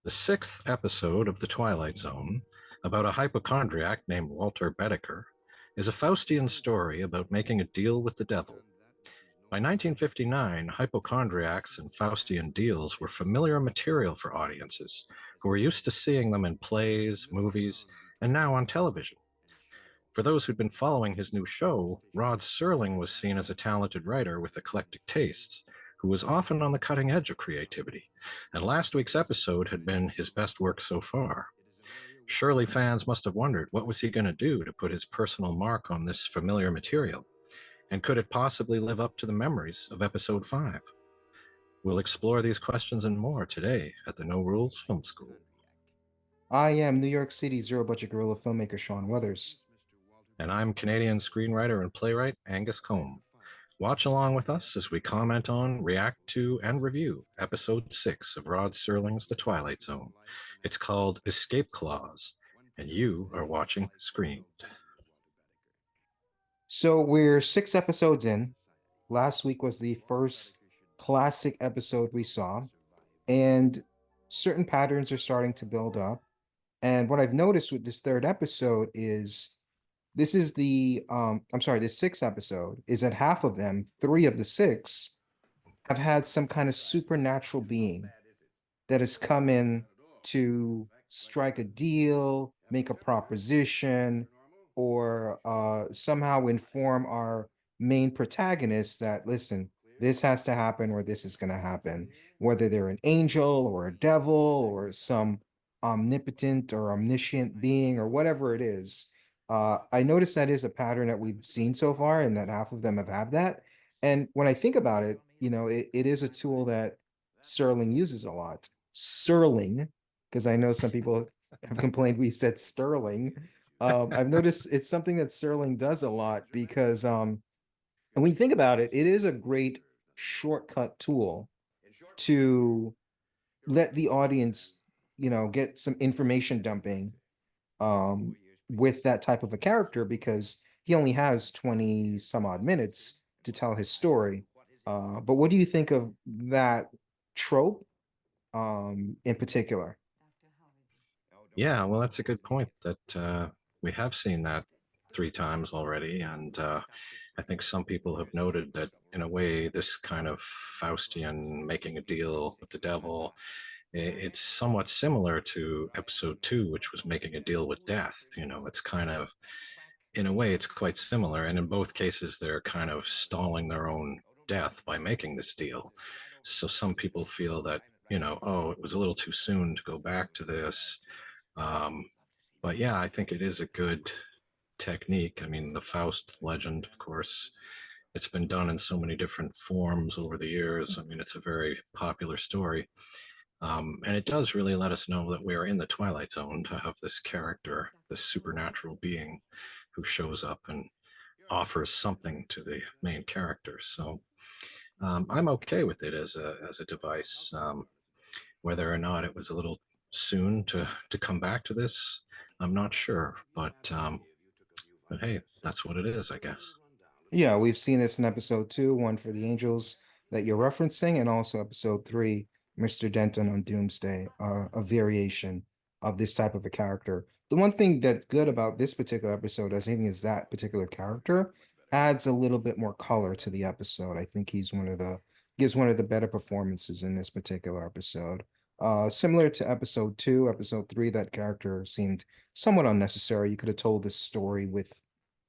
The sixth episode of The Twilight Zone, about a hypochondriac named Walter Bedecker, is a Faustian story about making a deal with the devil. By 1959, hypochondriacs and Faustian deals were familiar material for audiences who were used to seeing them in plays, movies, and now on television. For those who'd been following his new show, Rod Serling was seen as a talented writer with eclectic tastes, who was often on the cutting edge of creativity, and last week's episode had been his best work so far. Surely fans must have wondered what was he going to do to put his personal mark on this familiar material, and could it possibly live up to the memories of episode 5? We'll explore these questions and more today at the No Rules Film School. I am New York City zero budget guerrilla filmmaker Sean Weathers. And I'm Canadian screenwriter and playwright Angus Combe. Watch along with us as we comment on, react to, and review episode 6 of Rod Serling's The Twilight Zone. It's called Escape Clause, and you are watching Screened. So we're 6 episodes in. Last week was the first classic episode we saw, and certain patterns are starting to build up. And what I've noticed with this third episode is this is this sixth episode is that half of them, three of the six, have had some kind of supernatural being that has come in to strike a deal, make a proposition, or somehow inform our main protagonists that, listen, this has to happen or this is going to happen, whether they're an angel or a devil or some omnipotent or omniscient being or whatever it is. I noticed that is a pattern that we've seen so far, and that half of them have had that. And when I think about it, it is a tool that Serling uses a lot. Serling, because I know some people have complained we've said Sterling. I've noticed it's something that Serling does a lot because, and when you think about it, it is a great shortcut tool to let the audience, get some information dumping um, with that type of a character because he only has 20 some odd minutes to tell his story. But what do you think of that trope in particular? Yeah, well, that's a good point that we have seen that 3 times already. And I think some people have noted that, in a way, this kind of Faustian making a deal with the devil, it's somewhat similar to episode 2, which was making a deal with death. It's kind of, in a way, it's quite similar. And in both cases, they're kind of stalling their own death by making this deal. So some people feel that, oh, it was a little too soon to go back to this. um, but yeah, I think it is a good technique. I mean, the Faust legend, of course, it's been done in so many different forms over the years. I mean, it's a very popular story. And it does really let us know that we are in the Twilight Zone to have this character, this supernatural being who shows up and offers something to the main character. So I'm okay with it as a device. Whether or not it was a little soon to come back to this, I'm not sure. But hey, that's what it is, I guess. Yeah, we've seen this in episode 2, one for the angels that you're referencing, and also episode 3, Mr. Denton on Doomsday, a variation of this type of a character. The one thing that's good about this particular episode, I think, is that particular character adds a little bit more color to the episode. I think he's gives one of the better performances in this particular episode. Similar to episode 2, episode 3, that character seemed somewhat unnecessary. You could have told this story with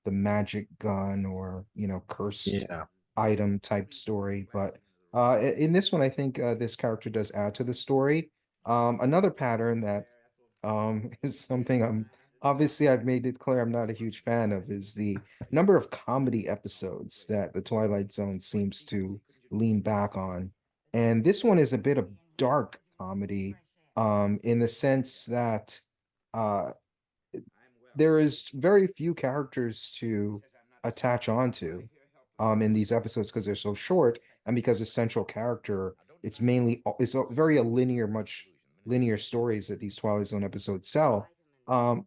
the magic gun or cursed Yeah. item type story. But in this one, I think this character does add to the story. Another pattern that is something I've made it clear I'm not a huge fan of is the number of comedy episodes that the Twilight Zone seems to lean back on. And this one is a bit of dark comedy, in the sense that uh, there is very few characters to attach onto in these episodes because they're so short and because the central character it's a very a linear much linear stories that these Twilight Zone episodes sell.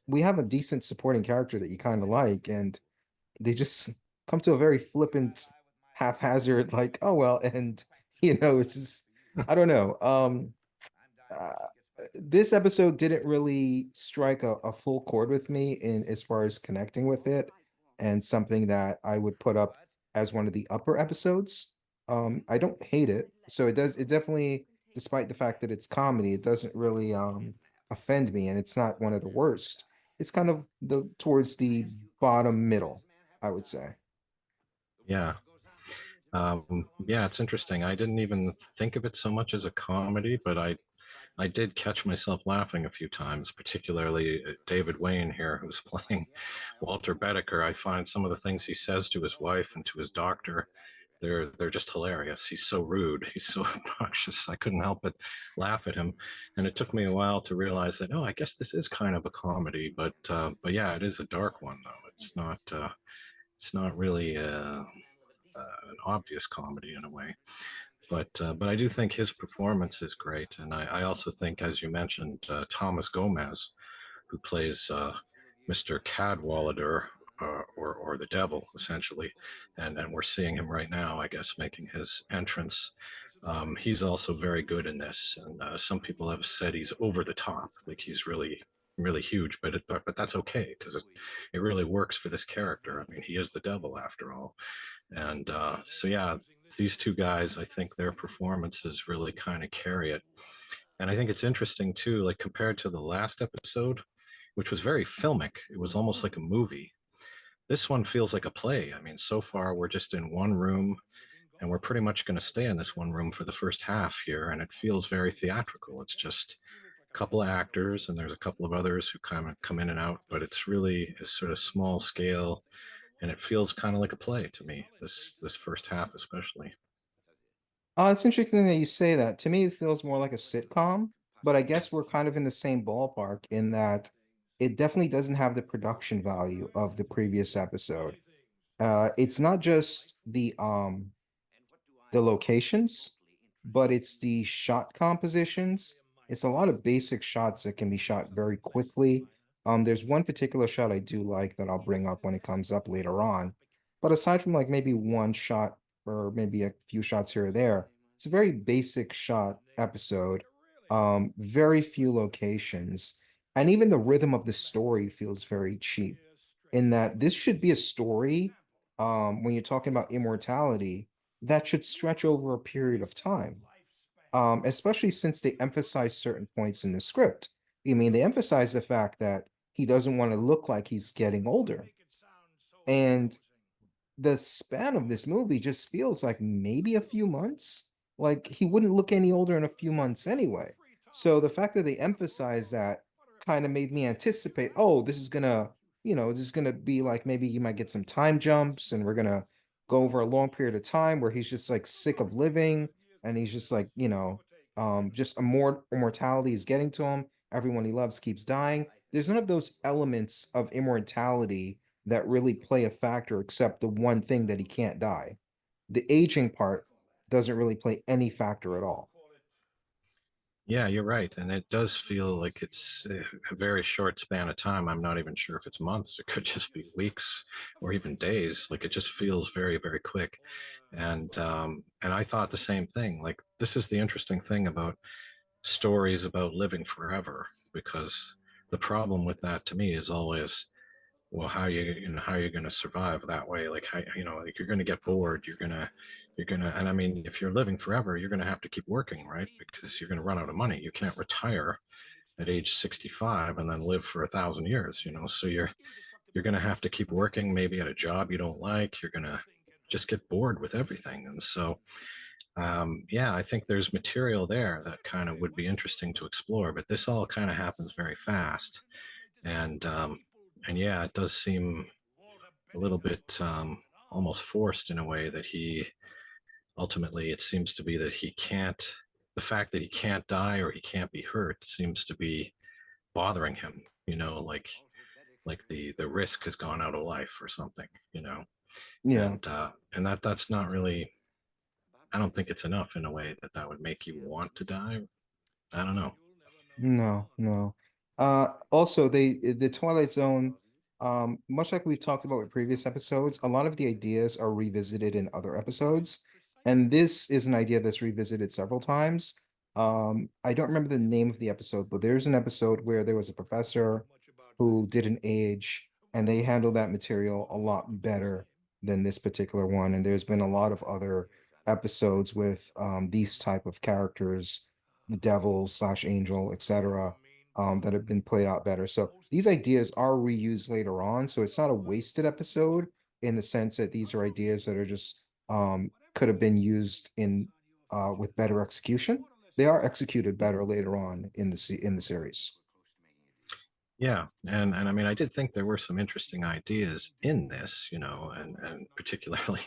We have a decent supporting character that you kind of like, and they just come to a very flippant, haphazard, like, oh well, and it's just I don't know. Uh, this episode didn't really strike a full chord with me in as far as connecting with it, and something that I would put up as one of the upper episodes. I don't hate it, so it definitely, despite the fact that it's comedy, it doesn't really offend me, and it's not one of the worst. It's kind of the towards the bottom middle, I would say. Yeah. Yeah, it's interesting. I didn't even think of it so much as a comedy, but I did catch myself laughing a few times, particularly David Wayne here, who's playing Walter Bedecker. I find some of the things he says to his wife and to his doctor, they're just hilarious. He's so rude. He's so obnoxious. I couldn't help but laugh at him, and it took me a while to realize that, oh, I guess this is kind of a comedy, but yeah, it is a dark one though. It's not really an obvious comedy in a way. But I do think his performance is great, and I also think, as you mentioned, Thomas Gomez, who plays Mr. Cadwallader, or the devil essentially, and we're seeing him right now, I guess, making his entrance. He's also very good in this, and some people have said he's over the top, like he's really huge, but that's okay because it really works for this character. I mean, he is the devil after all, and so yeah, these two guys, I think their performances really kind of carry it. And I think it's interesting too, like compared to the last episode, which was very filmic, it was almost like a movie. This one feels like a play. I mean, so far we're just in one room and we're pretty much going to stay in this one room for the first half here. And it feels very theatrical. It's just a couple of actors and there's a couple of others who kind of come in and out, but it's really a sort of small scale and it feels kind of like a play to me, this first half especially. It's interesting that you say that. To me, it feels more like a sitcom, but I guess we're kind of in the same ballpark in that it definitely doesn't have the production value of the previous episode. It's not just the locations, but it's the shot compositions. It's a lot of basic shots that can be shot very quickly. There's one particular shot I do like that I'll bring up when it comes up later on. But aside from like maybe one shot or maybe a few shots here or there, it's a very basic shot episode. Very few locations, and even the rhythm of the story feels very cheap. In that this should be a story, when you're talking about immortality, that should stretch over a period of time, especially since they emphasize certain points in the script. I mean, they emphasize the fact that he doesn't want to look like he's getting older. And the span of this movie just feels like maybe a few months. Like he wouldn't look any older in a few months anyway. So the fact that they emphasize that kind of made me anticipate, oh, this is gonna, this is gonna be like maybe you might get some time jumps and we're gonna go over a long period of time where he's just like sick of living and he's just like, just a more immortality is getting to him. Everyone he loves keeps dying. There's none of those elements of immortality that really play a factor except the one thing that he can't die. The aging part doesn't really play any factor at all. Yeah, you're right. And it does feel like it's a very short span of time. I'm not even sure if it's months. It could just be weeks or even days. Like it just feels very quick. And I thought the same thing. Like this is the interesting thing about stories about living forever, because the problem with that to me is always, well, how are you going to survive that way? Like how, like you're going to get bored. You're going to and I mean, if you're living forever, you're going to have to keep working, right? Because you're going to run out of money. You can't retire at age 65 and then live for 1,000 years, so you're going to have to keep working, maybe at a job you don't like. You're going to just get bored with everything. And so yeah, I think there's material there that kind of would be interesting to explore, but this all kind of happens very fast. And yeah, it does seem a little bit almost forced in a way that he ultimately, it seems to be that he can't, the fact that he can't die or he can't be hurt seems to be bothering him, like the risk has gone out of life or something, Yeah. and that's not really, I don't think it's enough in a way that that would make you want to die. I don't know. No, no. Also the Twilight Zone, much like we've talked about with previous episodes, a lot of the ideas are revisited in other episodes. And this is an idea that's revisited several times. I don't remember the name of the episode, but there's an episode where there was a professor who did an age, and they handled that material a lot better than this particular one. And there's been a lot of other episodes with these type of characters, the devil slash angel, etc., that have been played out better. So these ideas are reused later on. So it's not a wasted episode in the sense that these are ideas that are just could have been used in with better execution. They are executed better later on in the series. Yeah, and I mean, I did think there were some interesting ideas in this, you know, and particularly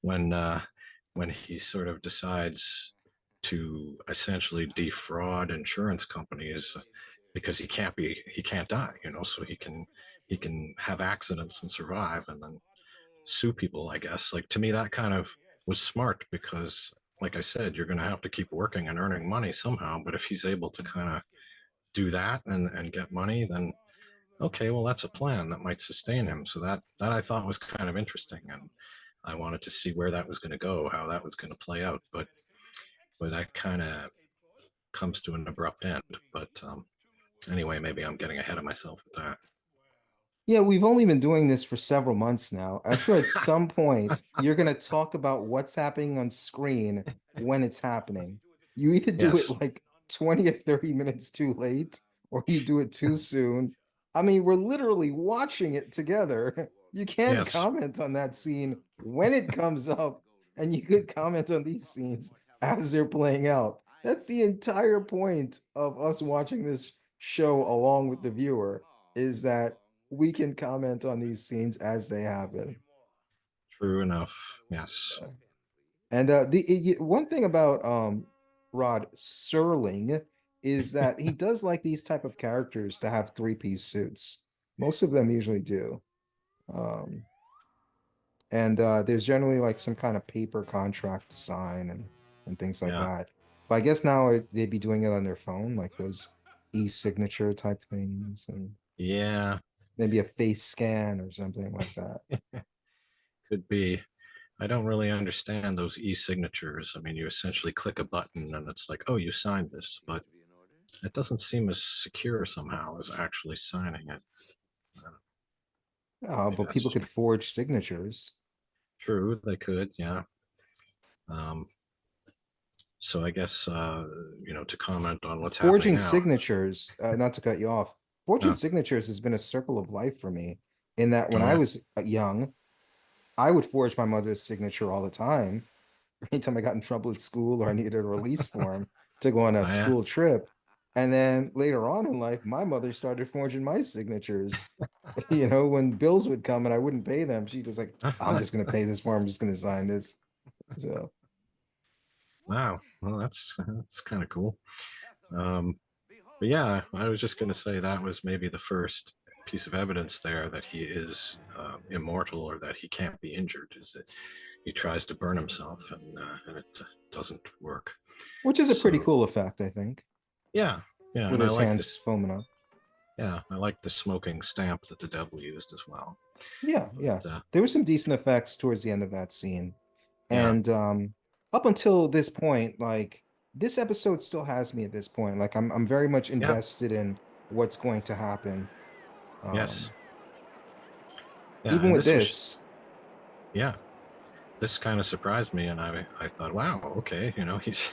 when he sort of decides to essentially defraud insurance companies because he can't die, you know, so he can have accidents and survive and then sue people, I guess. Like to me, that kind of was smart because, like I said, you're going to have to keep working and earning money somehow. But if he's able to kind of do that and get money, then okay, well that's a plan that might sustain him. So that I thought was kind of interesting, and I wanted to see where that was going to go, how that was going to play out. But that kind of comes to an abrupt end. But anyway, maybe I'm getting ahead of myself with Yeah, we've only been doing this for several months now. I'm sure at that. some point you're going to talk about what's happening on screen when it's happening. You either do it Yes, like 20 or 30 minutes too late, or you do it too soon. I mean, we're literally watching it together. You can't yes, comment on that scene when it comes up, and you could comment on these scenes as they're playing out. That's the entire point of us watching this show along with the viewer, is that we can comment on these scenes as they happen. true enough. Yes, And one thing about Rod Serling is that he does like these type of characters to have three-piece suits. Most of them usually do. Um, and there's generally like some kind of paper contract to sign and things like yeah, that. But I guess now they'd be doing it on their phone, like those e-signature type things, and yeah, maybe a face scan or something like that. could be. I don't really understand those e-signatures. I mean, you essentially click a button and it's like, oh, you signed this, but it doesn't seem as secure somehow as actually signing it. Maybe But that's people just could forge signatures. true. They could, yeah. Um, so I guess you know, to comment on what's happening Forging now. signatures, not to cut you off, forging Uh, signatures has been a circle of life for me, in that when oh I yeah, was young, I would forge my mother's signature all the time. Anytime I got in trouble at school or I needed a release form to go on a oh yeah. school trip. And then later on in life, my mother started forging my signatures. When bills would come and I wouldn't pay them, she was like, I'm just going to pay this form. I'm just going to sign this. So, Wow. Well, that's kind of cool. Um, but yeah, I was just going to say that was maybe the first piece of evidence there that he is immortal or that he can't be injured. Is that he tries to burn himself and it doesn't work. which is a pretty So cool effect, I think, yeah, yeah, with and I his like hands this. foaming up. Yeah, I like the smoking stamp that the devil used as well. Yeah, yeah. But There were some decent effects towards the end of that scene. yeah, And up until this point, like this episode still has me at this point. Like I'm very much yeah, invested in what's going to happen. yes, Um, yeah, Even and with this was this, yeah, this kind of surprised me, and I thought, wow, okay, you know, he's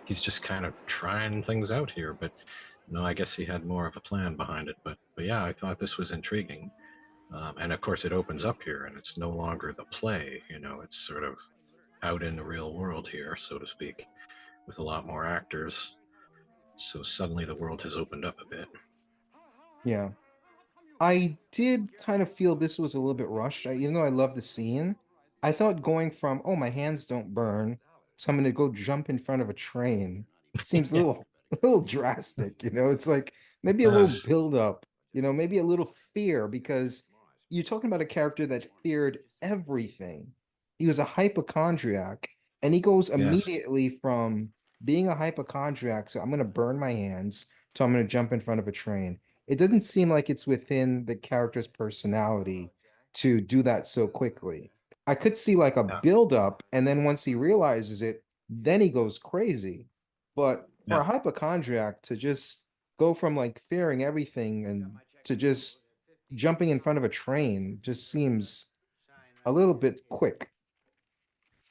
just kind of trying things out here, but no, I guess he had more of a plan behind it. But yeah, I thought this was intriguing, and of course, it opens up here, and it's no longer the play, you know, it's sort of out in the real world here, so to speak, with a lot more actors. So suddenly the world has opened up a bit. yeah. I did kind of feel this was a little bit rushed. Even though I love the scene, I thought going from, oh, my hands don't burn, so I'm going to go jump in front of a train seems a Yeah, little, a little drastic. It's like it maybe a little does. build up, maybe a little fear, because you're talking about a character that feared everything. He was a hypochondriac, and he goes Yes. immediately from being a hypochondriac, so I'm going to burn my hands, to I'm going to jump in front of a train. It doesn't seem like it's within the character's personality to do that so quickly. I could see like a Yeah. build up, and then once he realizes it, then he goes crazy. But for Yeah. a hypochondriac to just go from like fearing everything and to just jumping in front of a train just seems a little bit quick.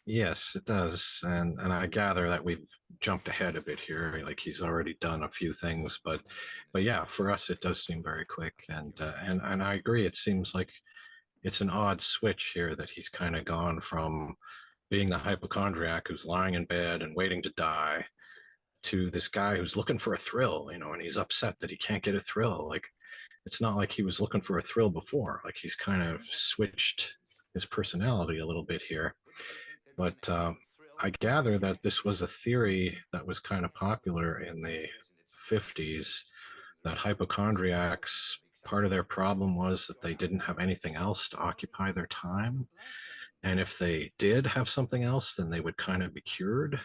Yes, it does. And I gather that we've jumped ahead a bit here. Like he's already done a few things, but yeah, for us it does seem very quick. And I agree. It seems like it's an odd switch here that he's kind of gone from being the hypochondriac who's lying in bed and waiting to die to this guy who's looking for a thrill, and he's upset that he can't get a thrill. Like it's not like he was looking for a thrill before. Like he's kind of switched his personality a little bit here. But I gather that this was a theory that was kind of popular in the 50s, that hypochondriacs, part of their problem was that they didn't have anything else to occupy their time. And if they did have something else, then they would kind of be cured,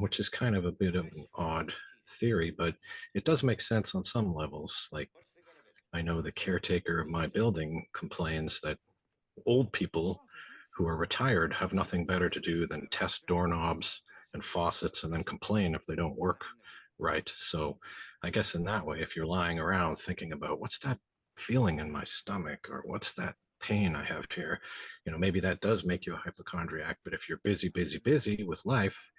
which is kind of a bit of an odd theory, but it does make sense on some levels. Like, I know the caretaker of my building complains that old people who are retired have nothing better to do than test doorknobs and faucets and then complain if they don't work right. So I guess in that way, if you're lying around thinking about what's that feeling in my stomach or what's that pain I have here, maybe that does make you a hypochondriac. But if you're busy, busy, busy with life,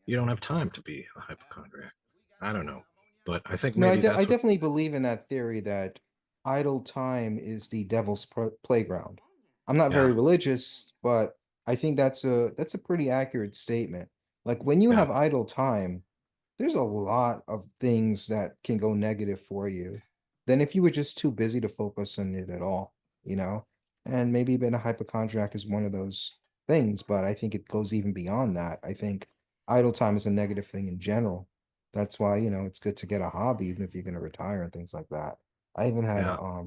you don't have time to be a hypochondriac. I don't know. But I think No, maybe I that's what, definitely believe in that theory that idle time is the devil's playground. I'm not yeah, very religious, but I think that's a pretty accurate statement. Like when you yeah, have idle time, there's a lot of things that can go negative for you than if you were just too busy to focus on it at all, you know? And maybe being a hypochondriac is one of those things, but I think it goes even beyond that. I think idle time is a negative thing in general. That's why, it's good to get a hobby, even if you're going to retire and things like that. I even had yeah,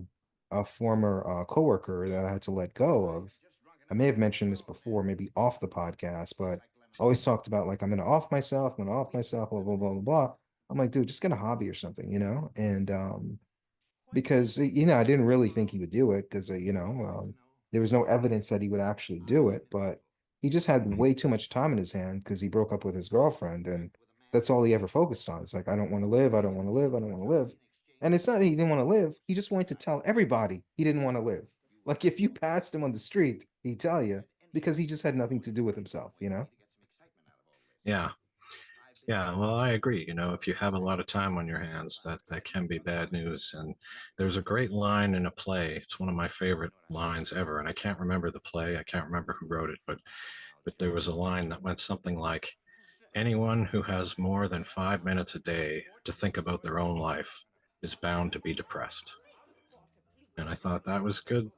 a former coworker that I had to let go of. I may have mentioned this before, maybe off the podcast, but always talked about like I'm gonna off myself, I'm gonna off myself, blah blah blah blah blah. I'm like, dude, just get a hobby or something, And because I didn't really think he would do it because there was no evidence that he would actually do it, but he just had mhm, way too much time in his hand because he broke up with his girlfriend, and that's all he ever focused on. It's like, I don't want to live, I don't want to live, I don't want to live. And it's not that he didn't want to live, he just wanted to tell everybody he didn't want to live. Like if you passed him on the street, he'd tell you because he just had nothing to do with himself. yeah. Yeah, well, I agree. If you have a lot of time on your hands, that can be bad news. And there's a great line in a play. It's one of my favorite lines ever, and I can't remember the play. I can't remember who wrote it, but there was a line that went something like, "Anyone who has more than 5 minutes a day to think about their own life is bound to be depressed." And I thought that was good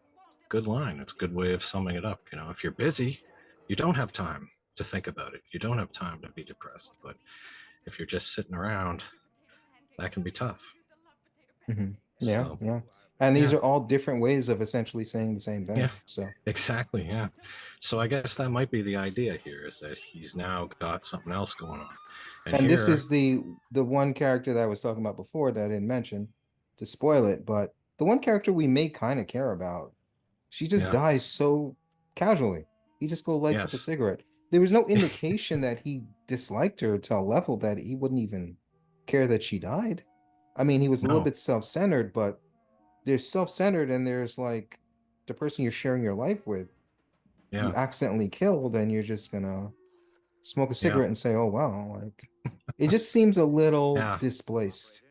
line. It's a good way of summing it up. If you're busy, you don't have time to think about it. You don't have time to be depressed. But if you're just sitting around, that can be tough. Yeah, So, yeah. And these yeah, are all different ways of essentially saying the same yeah, thing. So, exactly. Yeah. So I guess that might be the idea here is that he's now got something else going on. And and this here, is the one character that I was talking about before that I didn't mention to spoil it, but the one character we may kind of care about, she just yeah, dies so casually. He just go lights up a yes, cigarette. There was no indication that he disliked her to a level that he wouldn't even care that she died. I mean, he was a little no, bit self-centered, but there's self-centered and there's like the person you're sharing your life with you yeah, accidentally kill, then you're just gonna smoke a yeah, cigarette and say, "Oh wow," like it just seems a little yeah. displaced.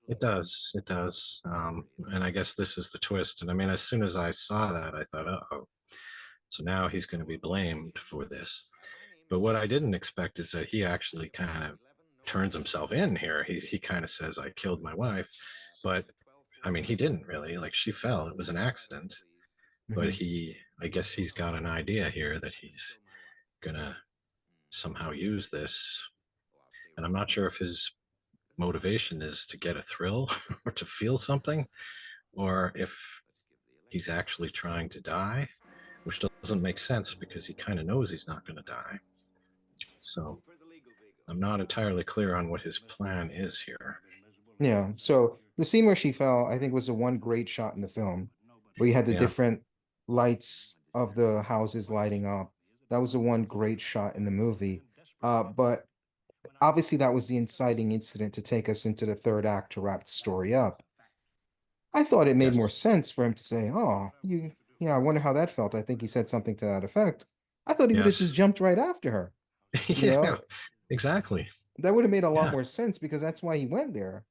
It does. It does. And I guess this is the twist. And I mean, as soon as I saw that, I thought, oh, so now he's going to be blamed for this. But what I didn't expect is that he actually kind of turns himself in here. He kind of says, I killed my wife. But I mean, he didn't really. Like, she fell. It was an accident. But Mhm. I guess he's got an idea here that he's going to somehow use this. And I'm not sure if his motivation is to get a thrill or to feel something, or if he's actually trying to die, which doesn't make sense because he kind of knows he's not going to die. So I'm not entirely clear on what his plan is here. Yeah. So the scene where she fell, I think, was the one great shot in the film, where you had the Yeah, different lights of the houses lighting up. That was the one great shot in the movie. But obviously that was the inciting incident to take us into the third act to wrap the story up. I thought it made more Yes. sense for him to say, "Oh, you, yeah, I wonder how that felt." I think he said something to that effect. I thought he would have just Yes. jumped right after her. You Yeah. know, Exactly. that would have made a lot Yeah. more sense because that's why he went there.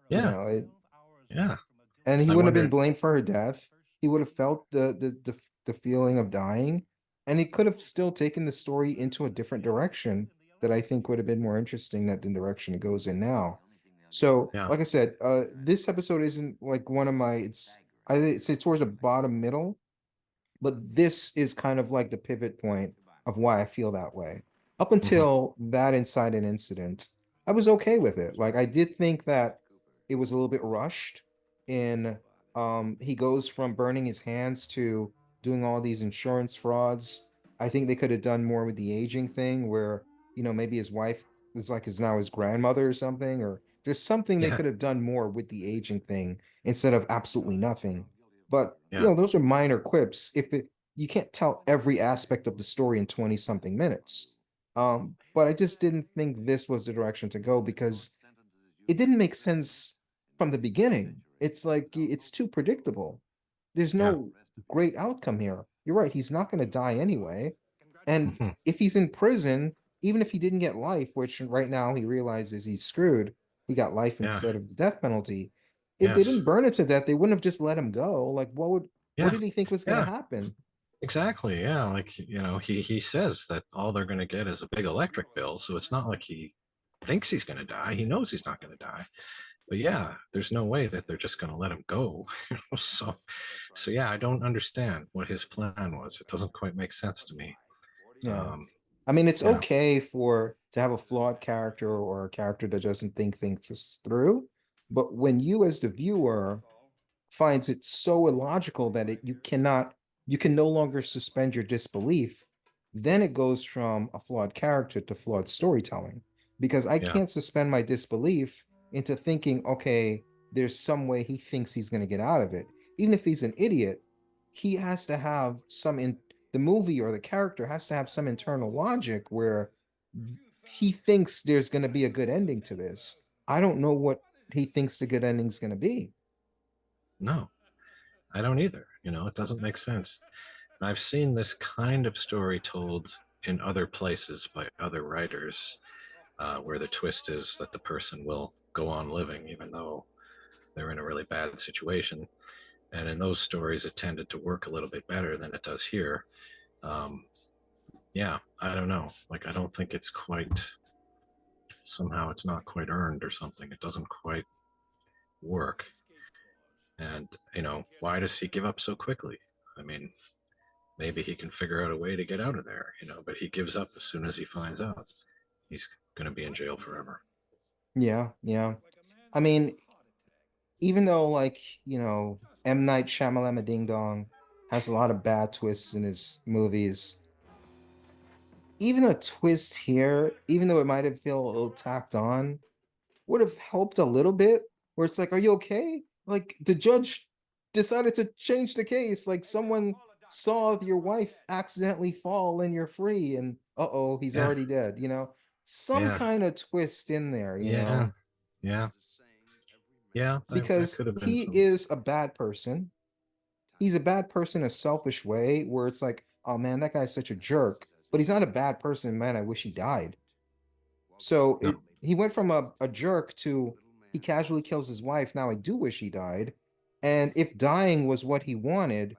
You Yeah. know, it, Yeah. and he I wouldn't have been wondered. blamed for her death. He would have felt the feeling of dying, and he could have still taken the story into a different direction that I think would have been more interesting than the direction it goes in now. So, Yeah. like I said, this episode isn't like one of my. I say towards the bottom middle, but this is kind of like the pivot point of why I feel that way. Up Hmm. until that inciting incident, I was okay with it. Like I did think that it was a little bit rushed in he goes from burning his hands to doing all these insurance frauds. I think they could have done more with the aging thing where, maybe his wife is now his grandmother or something, or there's something they Yeah. could have done more with the aging thing instead of absolutely nothing. But Yeah. those are minor quips. If it You can't tell every aspect of the story in 20 something minutes. But I just didn't think this was the direction to go because it didn't make sense from the beginning. It's like it's too predictable. There's Yeah. no great outcome here. You're right, he's not going to die anyway. And Hmm. if he's in prison, even if he didn't get life, which right now he realizes he's screwed, he got life Yeah. instead of the death penalty. If they Yes. didn't burn him to death, they wouldn't have just let him go. Like what Yeah. did he think was going to Yeah. happen? Exactly. Yeah. Like, he says that all they're going to get is a big electric bill. So it's not like he thinks he's going to die. He knows he's not going to die. But yeah, there's no way that they're just going to let him go. So yeah, I don't understand what his plan was. It doesn't quite make sense to me. Yeah. Um, I mean, it's yeah. okay for to have a flawed character or a character that doesn't think things through, but when you as the viewer finds it so illogical that you can no longer suspend your disbelief, then it goes from a flawed character to flawed storytelling. Because I Yeah. can't suspend my disbelief into thinking, okay, there's some way he thinks he's going to get out of it. Even if he's an idiot, he has to have the movie or the character has to have some internal logic where he thinks there's going to be a good ending to this. I don't know what he thinks the good ending's going to be. No, I don't either. It doesn't make sense. And I've seen this kind of story told in other places by other writers, where the twist is that the person will go on living even though they're in a really bad situation. And in those stories, it tended to work a little bit better than it does here. Um, yeah, I don't know. Like, I don't think it's quite, somehow it's not quite earned or something. It doesn't quite work. And, why does he give up so quickly? I mean, maybe he can figure out a way to get out of there, but he gives up as soon as he finds out he's going to be in jail forever. Yeah, yeah. I mean, even though like, M. Night Shyamalan Ding Dong has a lot of bad twists in his movies, even a twist here, even though it might have felt a little tacked on, would have helped a little bit. Where it's like, are you okay? Like the judge decided to change the case. Like someone saw your wife accidentally fall and you're free, and uh-oh, he's Yeah, already dead, Some yeah, kind of twist in there, yeah, yeah, yeah. That because could have been he some. is a bad person. He's a bad person in a selfish way where it's like, oh man, that guy's such a jerk. But he's not a bad person, man. I wish he died. So No, he went from a jerk to he casually kills his wife. Now I do wish he died. And if dying was what he wanted,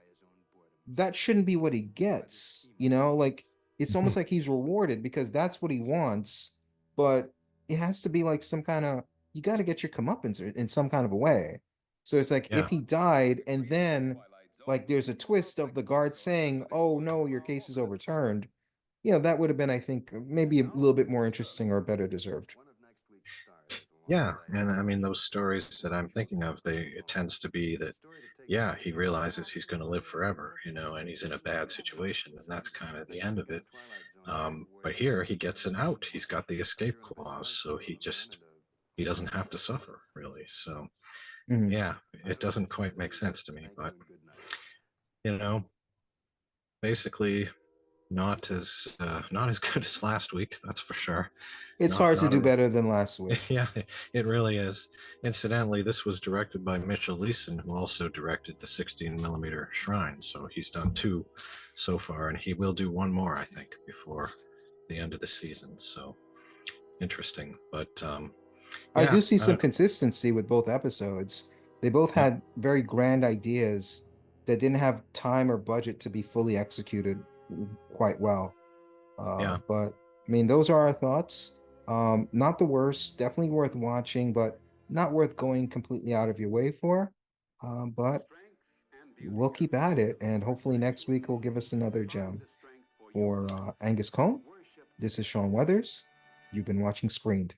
that shouldn't be what he gets. Like it's almost mhm, like he's rewarded because that's what he wants. But it has to be like some kind of you got to get your comeuppance in some kind of a way. So it's like if yeah, he died and then like there's a twist of the guard saying, "Oh no, your case is overturned." That would have been, I think, maybe a little bit more interesting or better deserved. yeah. And I mean, those stories that I'm thinking of, it tends to be that, yeah, he realizes he's going to live forever, and he's in a bad situation, and that's kind of the end of it. But here he gets an out. He's got the escape clause, so he doesn't have to suffer really. So Mhm. yeah, it doesn't quite make sense to me, but you know, basically not as good as last week, that's for sure. It's hard to Not do a better than last week. yeah, it really is. Incidentally, this was directed by Mitchell Leisen, who also directed the 16 millimeter Shrine. So he's done two so far, and he will do one more, I think, before the end of the season. So interesting. But I yeah, do see some consistency with both episodes. They both yeah, had very grand ideas that didn't have time or budget to be fully executed quite well. yeah. But I mean, those are our thoughts. Not the worst, definitely worth watching, but not worth going completely out of your way for. But we'll keep at it, and hopefully next week will give us another gem. For Angus Cohn, this is Sean Weathers. You've been watching Screened.